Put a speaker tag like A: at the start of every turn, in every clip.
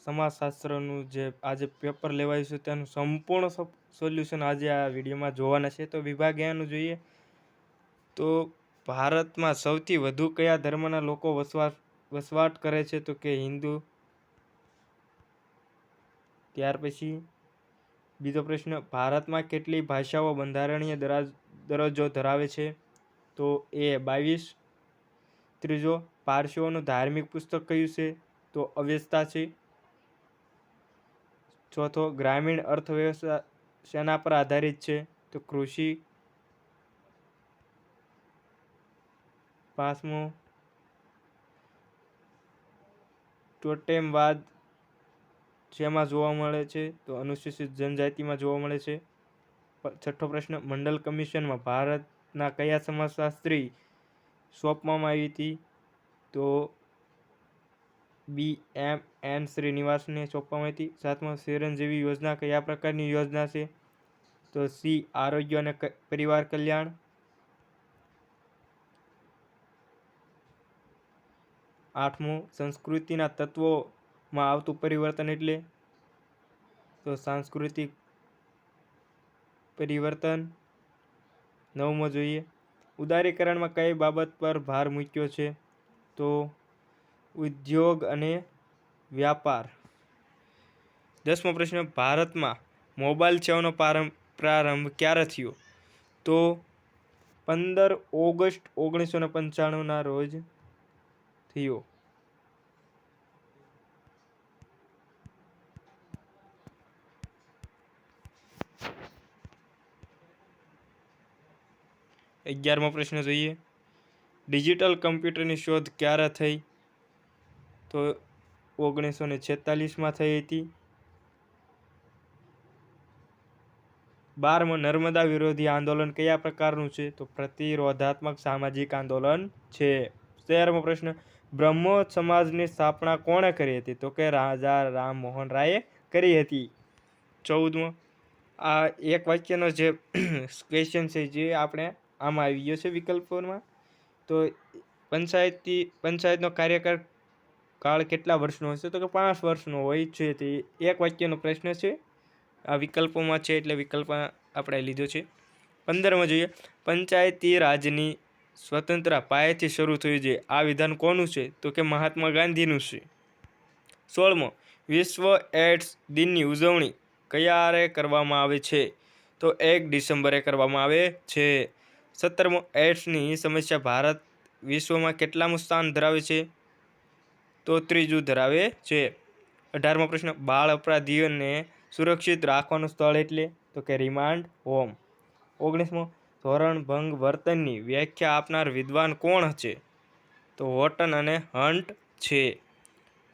A: સમાજશાસ્ત્રનું જે આજે પેપર લેવાયું છે તેનું સંપૂર્ણ સોલ્યુશન આજે આ વિડીયોમાં જોવાના છે। તો વિભાગ એનું જોઈએ તો ભારતમાં સૌથી વધુ કયા ધર્મના લોકો વસવાટ કરે છે તો કે હિન્દુ। ત્યાર પછી બીજો પ્રશ્ન, ભારતમાં કેટલી ભાષાઓ બંધારણીય દરજ્જો ધરાવે છે તો એ 22। ત્રીજો, પારસીઓનું ધાર્મિક પુસ્તક કયું છે તો અવેસ્તા છે। ચોથો, ગ્રામીણ અર્થવ્યવસ્થા શેના પર આધારિત છે તો કૃષિ। પાંચમો, ટોટેમવાદ શેમાં જોવા મળે છે તો અનુસૂચિત જનજાતિમાં જોવા મળે છે। છઠ્ઠો પ્રશ્ન, મંડલ કમિશનમાં ભારતના કયા સમાજશાસ્ત્રી સોંપવામાં આવી હતી તો BMN શ્રીનિવાસને સોંપવામાં આવી હતી। સાતમો, ચિરંજીવી યોજના કયા પ્રકારની યોજના છે તો C આરોગ્ય અને પરિવાર કલ્યાણ। આઠમો, સંસ્કૃતિના તત્વોમાં આવતું પરિવર્તન એટલે તો સાંસ્કૃતિક પરિવર્તન। નવમો જોઈએ, ઉદારીકરણમાં કઈ બાબત પર ભાર મૂક્યો છે તો ઉદ્યોગ અને વ્યાપાર। દસમો પ્રશ્ન, ભારતમાં મોબાઈલ સેવાનો પ્રારંભ ક્યારે થયો તો 15 ઓગસ્ટ 1995ના રોજ થયો। 11મો પ્રશ્ન જોઈએ, ડિજિટલ કમ્પ્યુટરની શોધ ક્યારે થઈ તો 1946માં થઈ હતી। 12મો, નર્મદા વિરોધી આંદોલન કયા પ્રકારનું છે તો પ્રતિરોધાત્મક સામાજિક આંદોલન છે। 13મો પ્રશ્ન, બ્રહ્મો સમાજની સ્થાપના કોણે કરી હતી તો કે રાજા રામમોહન રાયે કરી હતી। 14મો, આ એક વાક્યનો જે ક્વેશ્ચન છે જે આપણે આમાં આવી ગયો છે વિકલ્પોમાં તો પંચાયતનો કાર્યકાળ કેટલા વર્ષનો હશે તો કે 5 વર્ષનો હોય છે। તે એક વાક્યનો પ્રશ્ન છે, આ વિકલ્પોમાં છે એટલે વિકલ્પ આપણે લીધો છે। 15મો જોઈએ, પંચાયતી રાજની સ્વતંત્ર પાયેથી શરૂ થયું છે આ વિધાન કોનું છે તો કે મહાત્મા ગાંધીનું છે। 16મો, વિશ્વ એડ્સ દિનની ઉજવણી ક્યારે કરવામાં આવે છે તો 1 ડિસેમ્બરે કરવામાં આવે છે। 17મો, એડ્સની સમસ્યા ભારત વિશ્વમાં કેટલામું સ્થાન ધરાવે છે તો 3જું ધરાવે છે। 18મો પ્રશ્ન, બાળ અપરાધીઓને સુરક્ષિત રાખવાનું સ્થળ એટલે તો કે રિમાન્ડ હોમ। 19મો, ધોરણ ભંગ વર્તનની વ્યાખ્યા આપનાર વિદ્વાન કોણ છે તો હોટન અને હન્ટ છે।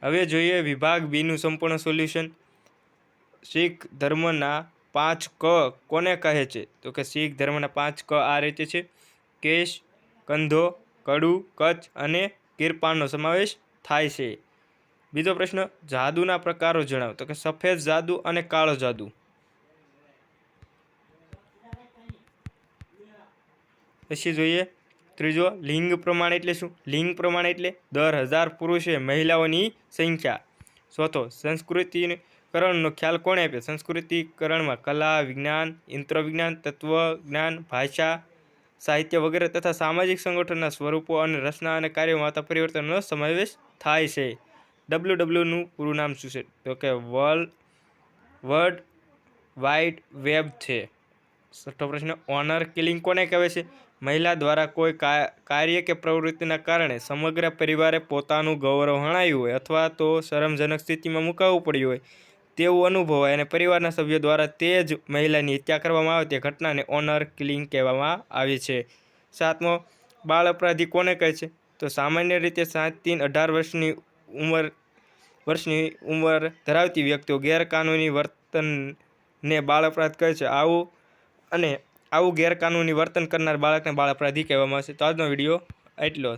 A: હવે જોઈએ વિભાગ બીનું સંપૂર્ણ સોલ્યુશન। શીખ ધર્મના 5 ક કોને કહે છે તો કે શીખ ધર્મના 5 ક આ રીતે છે, કેશ, કંધો, કડું, કચ્છ અને કિરપાનનો સમાવેશ થાય છે। બીજો પ્રશ્ન, જાદુના પ્રકારો જણાવો તો કે સફેદ જાદુ અને કાળો જાદુ। પછી જોઈએ ત્રીજો, લિંગ પ્રમાણ એટલે શું? લિંગ પ્રમાણ એટલે દર 1000 પુરુષે મહિલાઓની સંખ્યા। ચોથો, સંસ્કૃતિકરણનો ખ્યાલ કોણે આપ્યો? સંસ્કૃતિકરણમાં કલા, વિજ્ઞાન, તંત્રવિજ્ઞાન, તત્વજ્ઞાન, ભાષા, સાહિત્ય વગેરે તથા સામાજિક સંગઠનના સ્વરૂપો અને રચના અને કાર્યોમાં આવતા પરિવર્તનનો સમાવેશ થાય છે। WWનું પૂરું નામ શું છે તો કે વર્લ્ડ વાઇડ વેબ છે। છઠ્ઠો પ્રશ્ન, ઓનર કિલિંગ કોને કહેવાય છે? મહિલા દ્વારા કોઈ કાર્ય કે પ્રવૃત્તિના કારણે સમગ્ર પરિવારે પોતાનું ગૌરવ હણાયું હોય અથવા તો શરમજનક સ્થિતિમાં મુકાવવું પડ્યું હોય તેવું અનુભવાય અને પરિવારના સભ્યો દ્વારા તે જ મહિલાની હત્યા કરવામાં આવે તે ઘટનાને ઓનર કિલિંગ કહેવામાં આવે છે। સાતમો, બાળ અપરાધી કોને કહે છે તો સામાન્ય રીતે 7 થી 18 વર્ષની ઉંમર ધરાવતી વ્યક્તિઓ ગેરકાનૂની વર્તનને બાળ અપરાધ કહે છે। આવું ગેરકાનૂની વર્તન કરનાર બાળકને બાળ અપરાધી કહેવામાં આવે છે। તો આજનો વિડીયો એટલો।